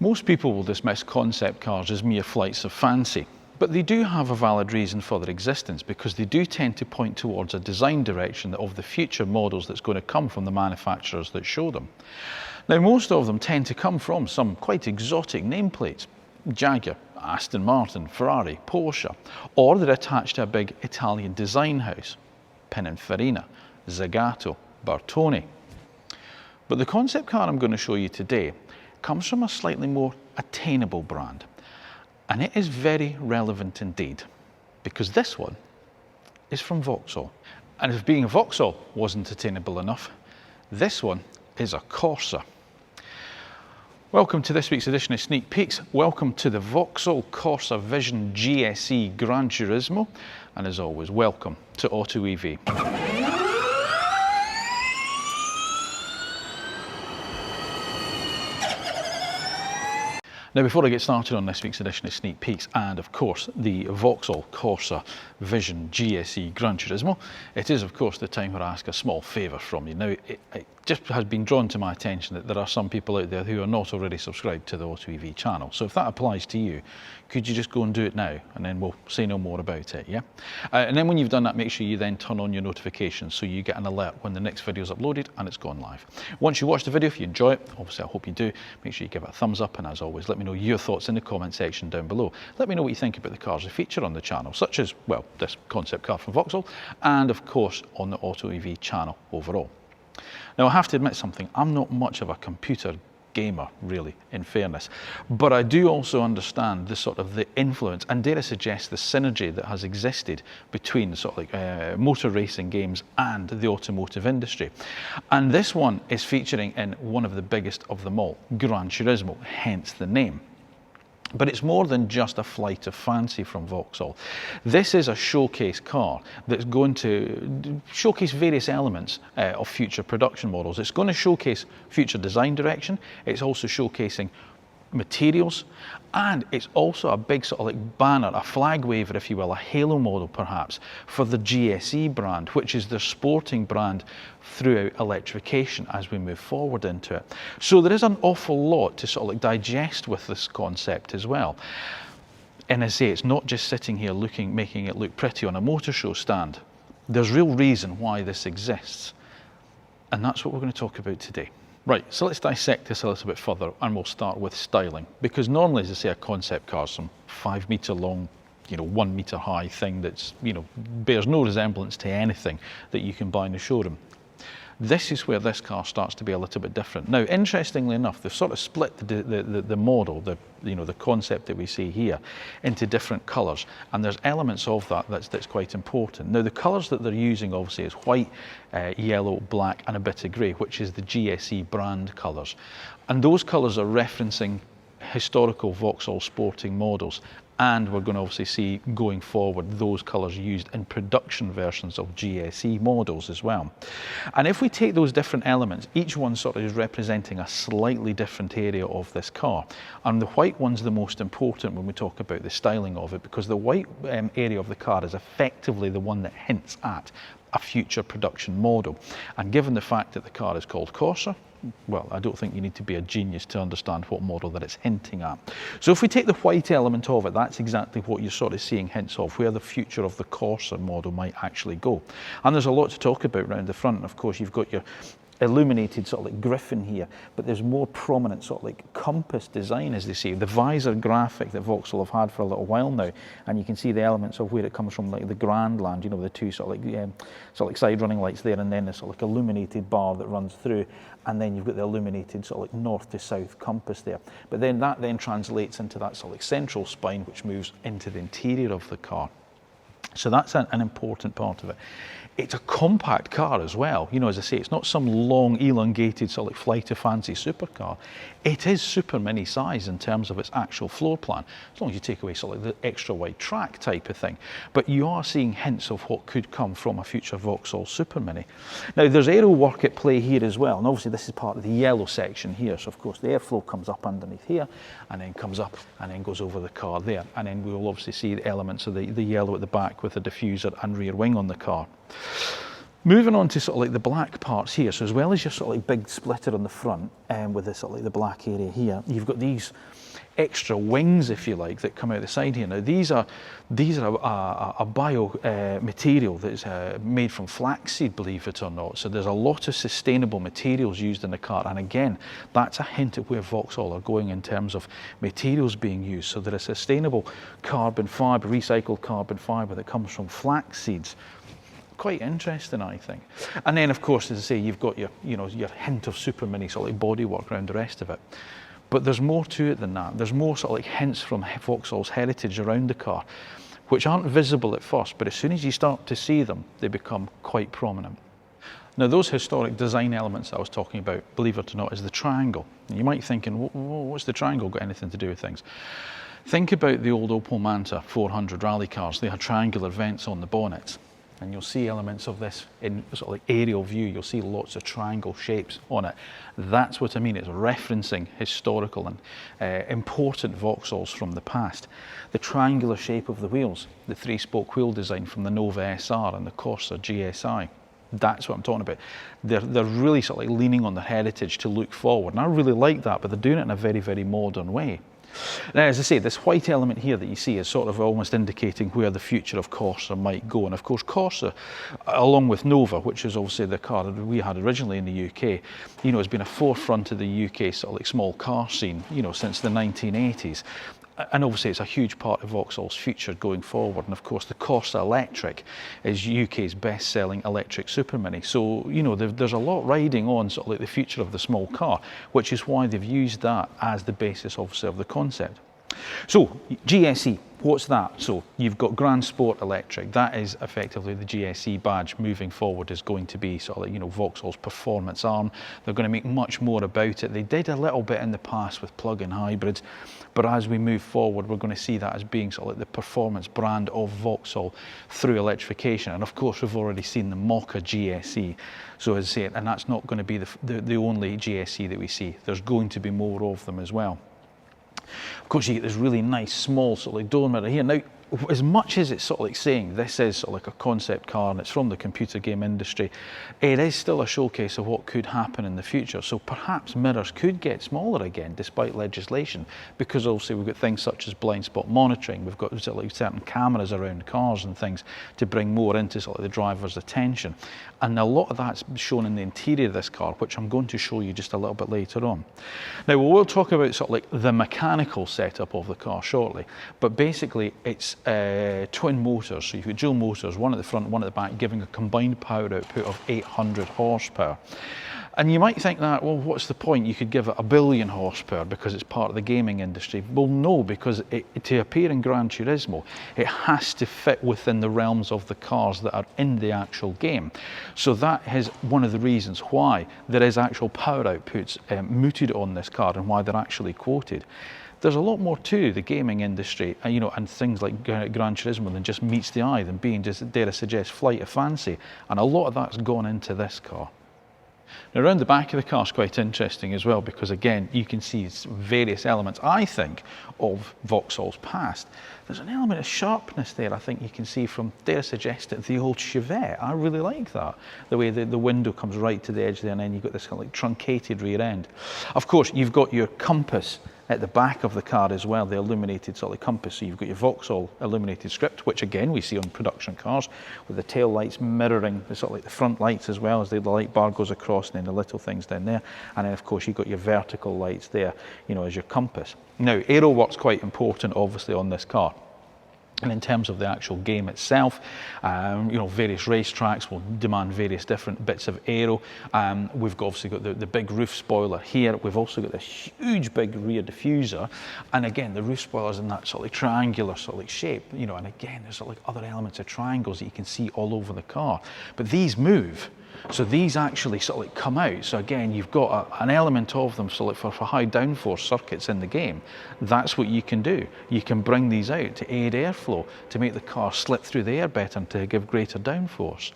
Most people will dismiss concept cars as mere flights of fancy, but they do have a valid reason for their existence because they do tend to point towards a design direction of the future models that's going to come from the manufacturers that show them. Now, most of them tend to come from some quite exotic nameplates: Jaguar, Aston Martin, Ferrari, Porsche, or they're attached to a big Italian design house: Pininfarina, Zagato, Bertone. But the concept car I'm going to show you today comes from a slightly more attainable brand. And it is very relevant indeed, because this one is from Vauxhall. And if being a Vauxhall wasn't attainable enough, this one is a Corsa. Welcome to this week's edition of Sneak Peeks. Welcome to the Vauxhall Corsa Vision GSE Gran Turismo. And as always, welcome to AutoEV. Now, before I get started on this week's edition of Sneak Peeks and, of course, the Vauxhall Corsa Vision GSE Gran Turismo, it is, of course, the time where I ask a small favour from you. Now, it just has been drawn to my attention that there are some people out there who are not already subscribed to the AutoEV channel. So if that applies to you, could you just go and do it now, and then we'll say no more about it, yeah? And then when you've done that, make sure you then turn on your notifications so you get an alert when the next video is uploaded and it's gone live. Once you watch the video, if you enjoy it, obviously I hope you do, make sure you give it a thumbs up, and as always, let me know your thoughts in the comment section down below. Let me know what you think about the cars that feature on the channel, such as, well, this concept car from Vauxhall, and of course on the AutoEV channel overall. Now, I have to admit something, I'm not much of a computer gamer, really, in fairness, but I do also understand the sort of the influence, and dare I suggest the synergy that has existed between sort of like motor racing games and the automotive industry. And this one is featuring in one of the biggest of them all, Gran Turismo, hence the name. But it's more than just a flight of fancy from Vauxhall. This is a showcase car that's going to showcase various elements of future production models. It's going to showcase future design direction. It's also showcasing materials, and it's also a big sort of like banner, a flag waver, if you will, a halo model perhaps, for the GSE brand, which is their sporting brand throughout electrification as we move forward into it. So there is an awful lot to sort of like digest with this concept as well. And as I say, it's not just sitting here making it look pretty on a motor show stand. There's real reason why this exists, and that's what we're going to talk about today. Right, so let's dissect this a little bit further, and we'll start with styling, because normally, as I say, a concept car is some 5 metre long, 1 metre high thing that's, bears no resemblance to anything that you can buy in the showroom. This is where this car starts to be a little bit different. Now, interestingly enough, they've sort of split the model, the concept that we see here, into different colours, and there's elements of that's quite important. Now, the colours that they're using obviously is white, yellow, black, and a bit of grey, which is the GSE brand colours, and those colours are referencing historical Vauxhall sporting models. And we're going to obviously see going forward those colours used in production versions of GSE models as well. And if we take those different elements, each one sort of is representing a slightly different area of this car. And the white one's the most important when we talk about the styling of it, because the white area of the car is effectively the one that hints at a future production model. And given the fact that the car is called Corsa, well, I don't think you need to be a genius to understand what model that it's hinting at. So if we take the white element of it, that's exactly what you're sort of seeing hints of where the future of the Corsa model might actually go. And there's a lot to talk about around the front. And of course, you've got your illuminated sort of like griffin here, but there's more prominent sort of like compass design, as they say, the visor graphic that Vauxhall have had for a little while now, and you can see the elements of where it comes from, like the Grandland, the two sort of like side running lights there, and then this sort of like illuminated bar that runs through, and then you've got the illuminated sort of like north to south compass there. But then that then translates into that sort of like central spine, which moves into the interior of the car. So that's an important part of it. It's a compact car as well. As I say, it's not some long, elongated sort of like flight of fancy supercar. It is super mini size in terms of its actual floor plan, as long as you take away sort of like the extra wide track type of thing. But you are seeing hints of what could come from a future Vauxhall Super Mini. Now, there's aero work at play here as well, and obviously this is part of the yellow section here. So of course the airflow comes up underneath here, and then comes up and then goes over the car there. And then we'll obviously see the elements of the yellow at the back with the diffuser and rear wing on the car. Moving on to sort of like the black parts here, so as well as your sort of like big splitter on the front with this sort of like the black area here, you've got these extra wings, if you like, that come out the side here. Now these are a bio material that's made from flaxseed, believe it or not. So there's a lot of sustainable materials used in the car, and again, that's a hint at where Vauxhall are going in terms of materials being used. So there is sustainable carbon fibre, recycled carbon fibre that comes from flax seeds. Quite interesting, I think. And then, of course, as I say, you've got your, your hint of super mini sort of like bodywork around the rest of it. But there's more to it than that. There's more sort of like hints from Vauxhall's heritage around the car, which aren't visible at first, but as soon as you start to see them, they become quite prominent. Now, those historic design elements I was talking about, believe it or not, is the triangle. And you might be thinking, what's the triangle got anything to do with things? Think about the old Opel Manta 400 rally cars. They had triangular vents on the bonnets. And you'll see elements of this in sort of like aerial view. You'll see lots of triangle shapes on it. That's what I mean. It's referencing historical and important Vauxhalls from the past. The triangular shape of the wheels, the three-spoke wheel design from the Nova SR and the Corsa GSI. That's what I'm talking about. They're really sort of like leaning on their heritage to look forward. And I really like that, but they're doing it in a very, very modern way. Now, as I say, this white element here that you see is sort of almost indicating where the future of Corsa might go. And of course, Corsa, along with Nova, which is obviously the car that we had originally in the UK, has been a forefront of the UK sort of like small car scene, since the 1980s. And obviously it's a huge part of Vauxhall's future going forward. And of course the Corsa Electric is UK's best-selling electric super mini. So, there's a lot riding on sort of like the future of the small car, which is why they've used that as the basis obviously of the concept. So, GSE, what's that? So, you've got Grand Sport Electric. That is effectively the GSE badge moving forward, is going to be sort of like, Vauxhall's performance arm. They're going to make much more about it. They did a little bit in the past with plug-in hybrids, but as we move forward, we're going to see that as being sort of like the performance brand of Vauxhall through electrification. And of course, we've already seen the Mokka GSE. So as I say, and that's not going to be the only GSE that we see. There's going to be more of them as well. Of course, you get this really nice small sort of like door mirror here. Now, as much as it's sort of like saying this is sort of like a concept car and it's from the computer game industry, it is still a showcase of what could happen in the future. So perhaps mirrors could get smaller again despite legislation, because obviously we've got things such as blind spot monitoring, we've got sort of like certain cameras around cars and things to bring more into sort of the driver's attention. And a lot of that's shown in the interior of this car, which I'm going to show you just a little bit later on. Now, we'll talk about sort of like the mechanical setup of the car shortly, but basically it's twin motors. So you've got dual motors, one at the front, one at the back, giving a combined power output of 800 horsepower. And you might think that, well, what's the point? You could give it 1 billion horsepower because it's part of the gaming industry. Well, no, because to appear in Gran Turismo, it has to fit within the realms of the cars that are in the actual game. So that is one of the reasons why there is actual power outputs mooted on this car and why they're actually quoted. There's a lot more to the gaming industry, and things like Gran Turismo than just meets the eye, than being just, dare I suggest, flight of fancy. And a lot of that's gone into this car. Now, around the back of the car is quite interesting as well, because again, you can see various elements, I think, of Vauxhall's past. There's an element of sharpness there, I think you can see from, dare I suggest it, the old Chevette. I really like that. The way the window comes right to the edge there, and then you've got this kind of like truncated rear end. Of course, you've got your compass at the back of the car as well, the illuminated sort of compass. So you've got your Vauxhall illuminated script, which again we see on production cars, with the tail lights mirroring the sort of like the front lights as well, as the light bar goes across, and then the little things down there. And then of course you've got your vertical lights there, as your compass. Now, aero work's quite important obviously on this car. And in terms of the actual game itself, various racetracks will demand various different bits of aero. We've obviously got the big roof spoiler here. We've also got this huge big rear diffuser. And again, the roof spoiler's in that sort of like triangular sort of like shape, and again, there's sort of like other elements of triangles that you can see all over the car. But these move. So these actually sort of like come out. So again, you've got an element of them, so like for high downforce circuits in the game, that's what you can do. You can bring these out to aid airflow, to make the car slip through the air better and to give greater downforce.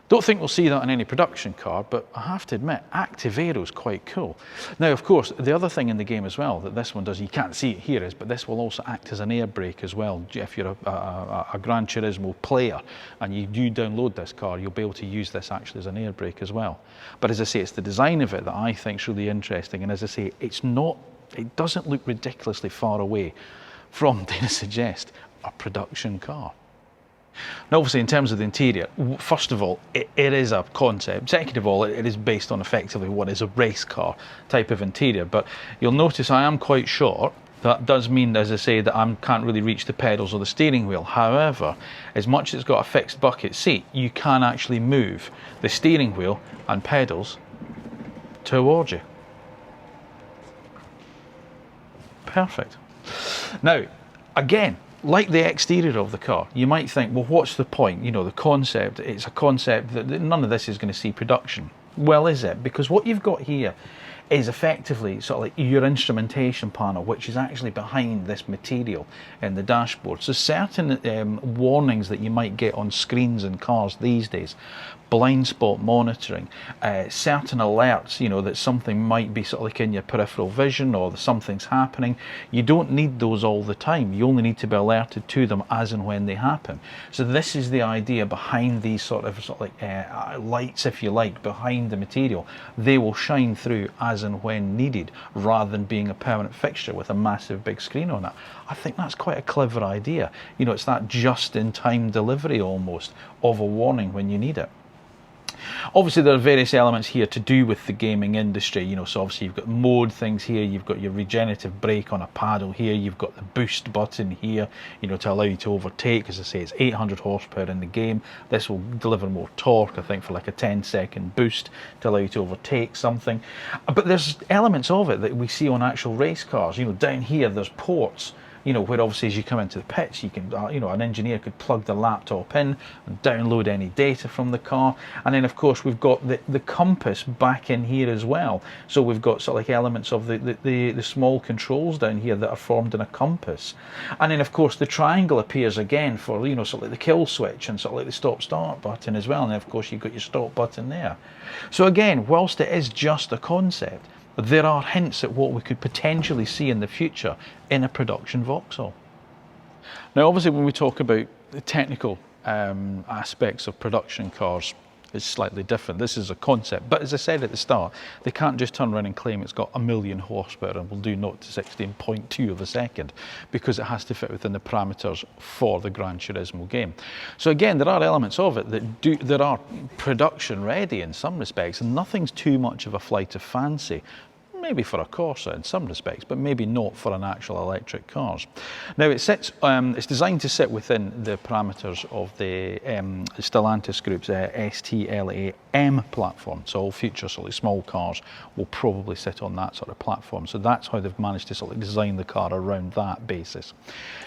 Don't think we'll see that in any production car, but I have to admit, active aero is quite cool. Now, of course, the other thing in the game as well that this one does, you can't see it here, is but this will also act as an air brake as well. If you're a Gran Turismo player and you do download this car, you'll be able to use this actually as an air brake as well. But as I say, it's the design of it that I think is really interesting. And as I say, it doesn't look ridiculously far away from, dare I suggest, a production car. Now, obviously, in terms of the interior, first of all, it is a concept. Second of all, it is based on effectively what is a race car type of interior. But you'll notice I am quite short. That does mean, as I say, that I can't really reach the pedals or the steering wheel. However, as much as it's got a fixed bucket seat, you can actually move the steering wheel and pedals towards you. Perfect. Now, again, like the exterior of the car, you might think, well, what's the point? You know, the concept, it's a concept that none of this is going to see production. Well, is it? Because what you've got here is effectively sort of like your instrumentation panel, which is actually behind this material in the dashboard. So certain warnings that you might get on screens in cars these days, blind spot monitoring, certain alerts, you know, that something might be sort of like in your peripheral vision or that something's happening. You don't need those all the time. You only need to be alerted to them as and when they happen. So this is the idea behind these sort of like lights, if you like, behind the material. They will shine through as and when needed, rather than being a permanent fixture with a massive big screen on it. I think that's quite a clever idea. You know, it's that just-in-time delivery almost of a warning when you need it. Obviously, there are various elements here to do with the gaming industry, you know, so obviously you've got mode things here, you've got your regenerative brake on a paddle here, you've got the boost button here, you know, to allow you to overtake. As I say, it's 800 horsepower in the game. This will deliver more torque, I think, for like a 10-second boost to allow you to overtake something. But there's elements of it that we see on actual race cars. You know, down here there's ports, you know, where obviously as you come into the pits, you can, you know, an engineer could plug the laptop in and download any data from the car. And then, of course, we've got the compass back in here as well. So we've got sort of like elements of the small controls down here that are formed in a compass. And then, of course, the triangle appears again for, you know, sort of like the kill switch and sort of like the stop-start button as well. And then, of course, you've got your stop button there. So again, whilst it is just a concept, there are hints at what we could potentially see in the future in a production Vauxhall. Now, obviously, when we talk about the technical aspects of production cars, it's slightly different. This is a concept, but as I said at the start, they can't just turn around and claim it's got 1,000,000 horsepower and will do 0 to 60 in 0.2 of a second, because it has to fit within the parameters for the Gran Turismo game. So again, there are elements of it that are production ready in some respects, and nothing's too much of a flight of fancy. Maybe for a Corsa in some respects, but maybe not for an actual electric cars. Now it sits, it's designed to sit within the parameters of the Stellantis Group's STLA-M platform. So all future sort of small cars will probably sit on that sort of platform. So that's how they've managed to sort of design the car around that basis.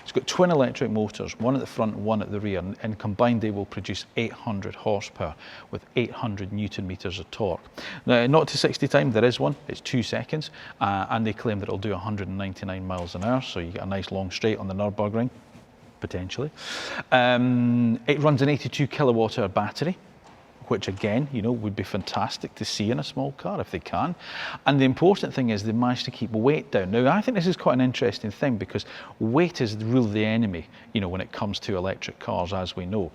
It's got twin electric motors, one at the front, one at the rear, and combined they will produce 800 horsepower with 800 Newton meters of torque. Now, 0 to 60 time, there is one, it's 2 seconds, and they claim that it'll do 199 miles an hour, so you get a nice long straight on the Nürburgring, potentially. It runs an 82 kilowatt hour battery, which again, you know, would be fantastic to see in a small car if they can. And the important thing is they managed to keep weight down. Now, I think this is quite an interesting thing, because weight is really the enemy, you know, when it comes to electric cars, as we know.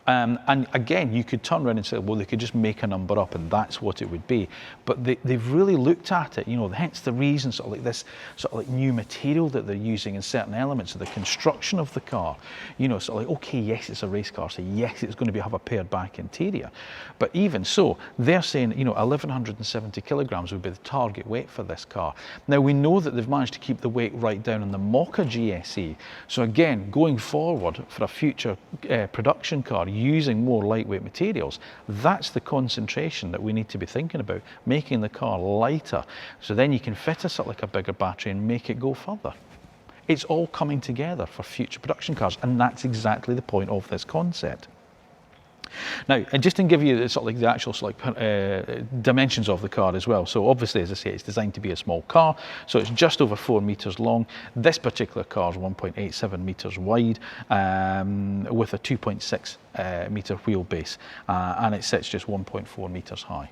And again, you could turn around and say, well, they could just make a number up and that's what it would be. But they've really looked at it, you know, hence the reason sort of like this sort of like new material that they're using in certain elements of the construction of the car. You know, sort of like, okay, yes, it's a race car, so yes, it's going to have a pared back interior. But even so, they're saying, you know, 1,170 kilograms would be the target weight for this car. Now, we know that they've managed to keep the weight right down on the Mokka GSE. So again, going forward for a future production car, using more lightweight materials, that's the concentration that we need to be thinking about, making the car lighter, so then you can fit a sort of like a bigger battery and make it go further. It's all coming together for future production cars, and that's exactly the point of this concept. Now, and just to give you the, sort of like the actual sort of like, dimensions of the car as well. So obviously, as I say, it's designed to be a small car, so it's just over 4 meters long. This particular car is 1.87 meters wide, with a 2.6 meter wheelbase, and it sits just 1.4 meters high.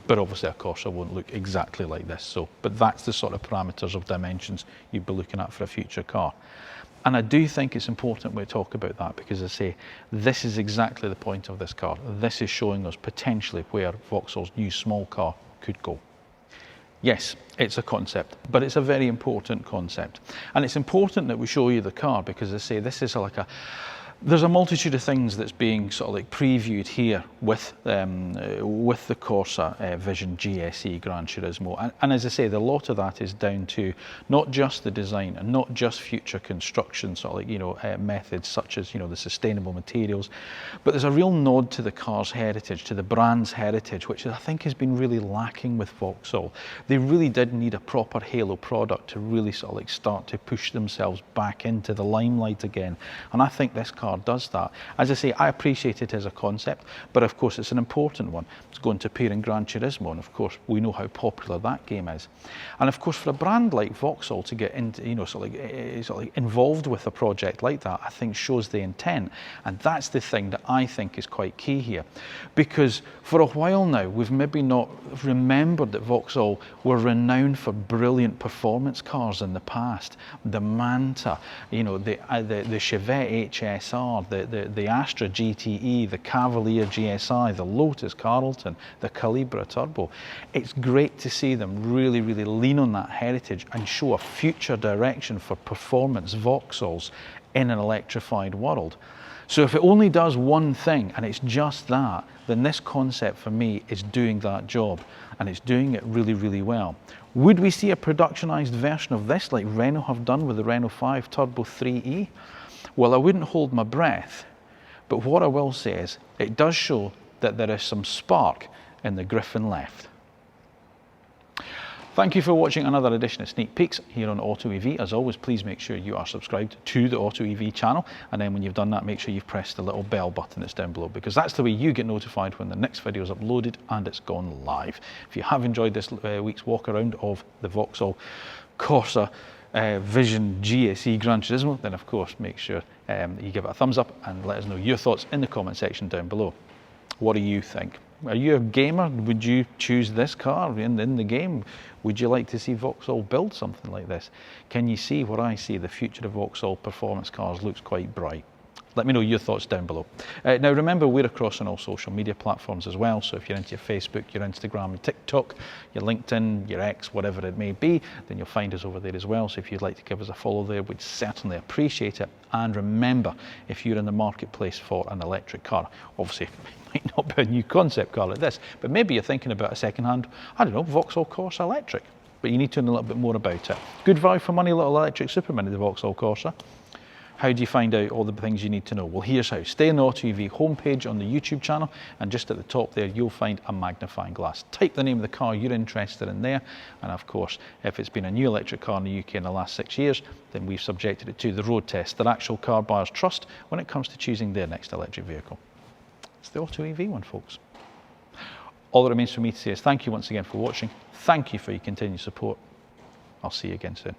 But obviously a Corsa won't look exactly like this, so, but that's the sort of parameters of dimensions you'd be looking at for a future car. And I do think it's important we talk about that, because as I say, this is exactly the point of this car. This is showing us potentially where Vauxhall's new small car could go. Yes, it's a concept, but it's a very important concept. And it's important that we show you the car, because as I say, this is like there's a multitude of things that's being sort of like previewed here with the Corsa Vision GSE Gran Turismo, and as I say, the lot of that is down to not just the design and not just future construction sort of like, you know, methods such as, you know, the sustainable materials, but there's a real nod to the car's heritage, to the brand's heritage, which I think has been really lacking with Vauxhall. They really did need a proper halo product to really sort of like start to push themselves back into the limelight again, and I think this car does that. As I say, I appreciate it as a concept, but of course it's an important one. It's going to appear in Gran Turismo, and of course we know how popular that game is. And of course for a brand like Vauxhall to get into, you know, sort of like involved with a project like that, I think shows the intent, and that's the thing that I think is quite key here. Because for a while now we've maybe not remembered that Vauxhall were renowned for brilliant performance cars in the past. The Manta, you know, the Chevette HSR, the Astra GTE, the Cavalier GSI, the Lotus Carlton, the Calibra Turbo. It's great to see them really, really lean on that heritage and show a future direction for performance Vauxhalls in an electrified world. So if it only does one thing, and it's just that, then this concept for me is doing that job, and it's doing it really, really well. Would we see a productionized version of this like Renault have done with the Renault 5 Turbo 3E? Well, I wouldn't hold my breath, but what I will say is it does show that there is some spark in the Griffin left. Thank you for watching another edition of Sneak Peeks here on AutoEV. As always, please make sure you are subscribed to the AutoEV channel, and then when you've done that, make sure you've pressed the little bell button that's down below, because that's the way you get notified when the next video is uploaded and it's gone live. If you have enjoyed this week's walk around of the Vauxhall Corsa Vision GSE Gran Turismo, then of course make sure you give it a thumbs up and let us know your thoughts in the comment section down below. What do you think? Are you a gamer? Would you choose this car in the game? Would you like to see Vauxhall build something like this? Can you see what I see? The future of Vauxhall performance cars looks quite bright. Let me know your thoughts down below. Now remember, we're across on all social media platforms as well, so if you're into your Facebook, your Instagram, your TikTok, your LinkedIn, your X, whatever it may be, then you'll find us over there as well. So if you'd like to give us a follow there, we'd certainly appreciate it. And remember, if you're in the marketplace for an electric car, obviously it might not be a new concept car like this, but maybe you're thinking about a second-hand, I don't know, Vauxhall Corsa electric, but you need to know a little bit more about it. Good value for money little electric superman in the Vauxhall Corsa. How do you find out all the things you need to know? Well, here's how. Stay on the AutoEV homepage on the YouTube channel, and just at the top there, you'll find a magnifying glass. Type the name of the car you're interested in there, and of course, if it's been a new electric car in the UK in the last 6 years, then we've subjected it to the road test that actual car buyers trust when it comes to choosing their next electric vehicle. It's the AutoEV one, folks. All that remains for me to say is thank you once again for watching. Thank you for your continued support. I'll see you again soon.